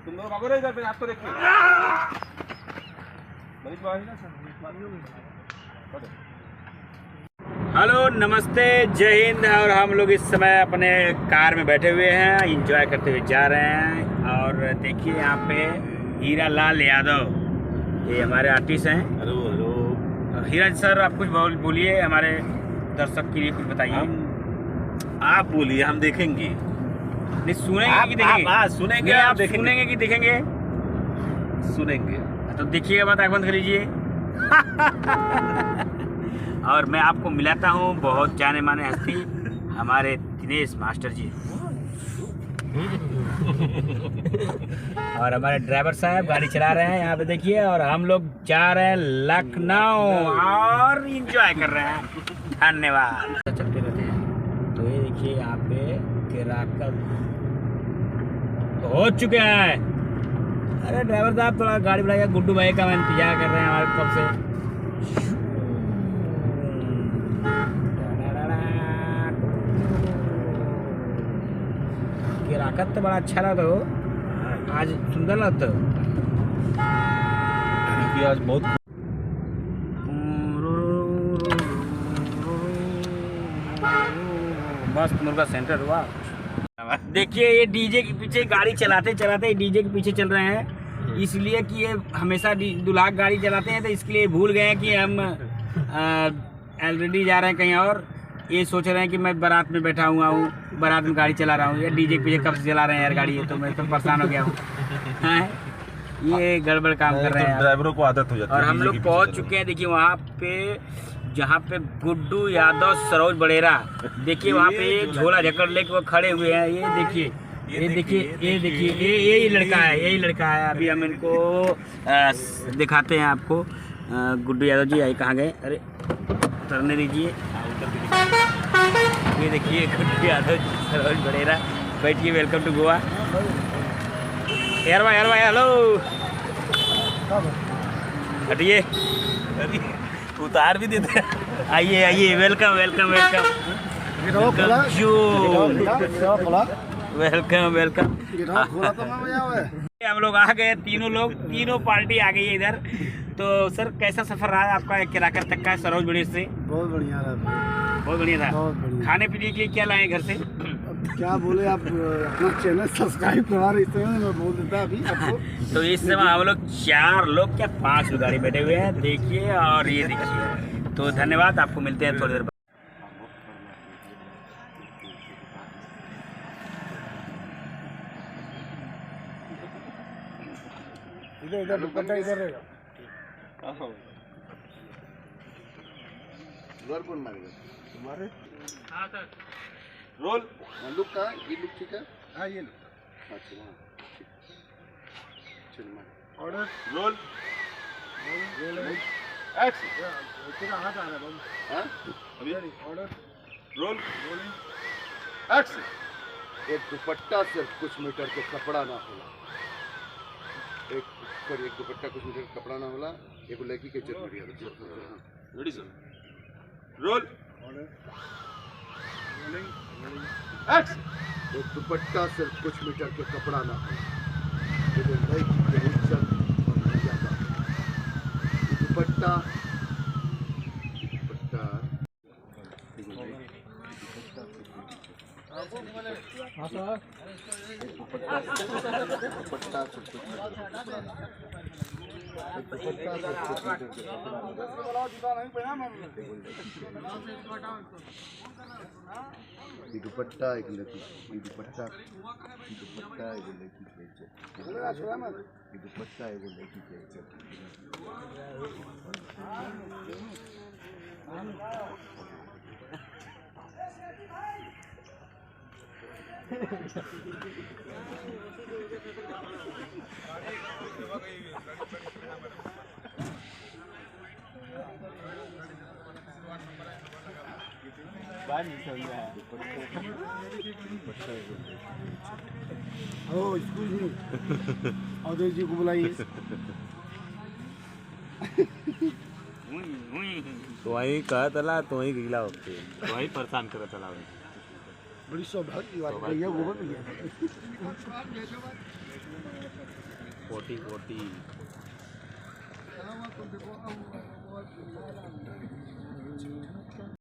तुम लोग भागो इधर पे, आपको देखिए। हेलो नमस्ते जय हिंद। और हम लोग इस समय अपने कार में बैठे हुए हैं, एंजॉय करते हुए जा रहे हैं। और देखिए यहाँ पे हीरा लाल यादव, ये हमारे आर्टिस्ट हैं। हेलो हेलो हीरा सर, आप कुछ बोलिए, हमारे दर्शक के लिए कुछ बताइए। आप बोलिए, हम देखेंगे। नहीं, सुनेंगे कि देखेंगे? आप सुनेंगे, आप सुनेंगे कि देखेंगे? सुनेंगे। तो देखिएगा, बात आँख बंद कर लीजिए। और मैं आपको मिलाता हूँ बहुत जाने माने हस्ती, हमारे दिनेश मास्टर जी। और हमारे ड्राइवर साहब गाड़ी चला रहे हैं यहाँ पे देखिए। और हम लोग जा रहे हैं लखनऊ और एंजॉय कर रहे हैं। धन्यवाद। चलते रहते हैं। तो ये देखिए यहाँ पे केराकत हो चुके हैं। अरे ड्राइवर साहब थोड़ा गाड़ी बढ़ाइए, गुड्डू भाई का इंतजार कर रहे हैं हमारे कब से। केराकत तो बड़ा अच्छा लगता हो, आज सुंदर लगता हो। आज बहुत मस्त मुर्गा सेंटर हुआ। देखिए ये डीजे के पीछे गाड़ी चलाते चलाते डीजे के पीछे चल रहे हैं, इसलिए कि ये हमेशा दूल्हा गाड़ी चलाते हैं, तो इसके लिए भूल गए हैं कि हम ऑलरेडी जा रहे हैं कहीं और। ये सोच रहे हैं कि मैं बारात में बैठा हुआ हूँ, बारात में गाड़ी चला रहा हूँ। ये डीजे के पीछे कब से चला रहे हैं यार गाड़ी, है तो मैं तो परेशान हो गया हूँ। ये गड़बड़ काम कर रहे हैं ड्राइवरों को आदत हो जाती है। और हम लोग पहुँच चुके हैं। देखिए वहाँ पे जहाँ पे गुड्डू यादव, सरोज बड़ेरा, देखिए वहाँ पे एक झोला झकड़ लेके वो खड़े हुए हैं। ये देखिए, ये देखिए, ये देखिए, यही लड़का है, यही लड़का है। अभी हम इनको दिखाते हैं आपको। गुड्डू यादव जी आइए, कहाँ गए? अरे उतरने दीजिए। ये देखिए गुड्डू यादव, सरोज बड़ेरा, बैठिए। Welcome to Goa. यार भाई हेलो, हटिए, उतार भी देते हैं। आइए आइए, welcome welcome welcome welcome welcome. हम लोग आ गए, तीनों लोग, तीनों पार्टी आ गई है इधर। तो सर कैसा सफर रहा आपका केराकत तक का, सरोज बड़ेर से? बहुत बढ़िया रहा, बहुत बढ़िया था। बहुत बढ़िया। खाने पीने के लिए क्या लाए घर से? अब क्या बोले, आप अपना चैनल सब्सक्राइब करवा रहे हैं, मैं बोल देता अभी आपको। तो इस समय हम लोग 4 लोग क्या 5 गाड़ी बैठे हुए हैं देखिए। और ये देखिए, तो धन्यवाद, आपको मिलते हैं थोड़ी देर बाद। इधर इधर दुपट्टा इधर रहेगा। जोर कौन मारेगा? तुम्हारे? हाँ सर। रोल लुक का, ये लुक ठीक है? हाँ ये लुक। अच्छा वहाँ चल मार। Order roll action. तेरा हाथ आ रहा है बाबू। हाँ अभी ऑर्डर रोल एक्शन। एक दुपट्टा सिर्फ कुछ मीटर के कपड़ा ना होला, एक दुपट्टा कुछ मीटर का कपड़ा ना होला, एक लड़की के इज्जत बढ़िया। Ready sir, roll action. एक दुपट्टा सिर्फ कुछ मीटर के कपड़ा ना होला, एक लड़की के इज्जत बढ़िया। दुपट्टा दुपट्टा हाँ सर, दुपट्टा दुपट्टा एक लड़की, दुपट्टा एक लड़की के इज्जत, दुपट्टा एक लड़की के इज्जत। ओ एक्सक्यूज मी, अवधेश जी को बुलाइए। तो वही कहा तला, तो वही गिला होते, तो वही परेशान करा तला। बड़ी सौभाग्य की बात है, गोबर में गया। कोटी कोटी चला हुआ तो देखो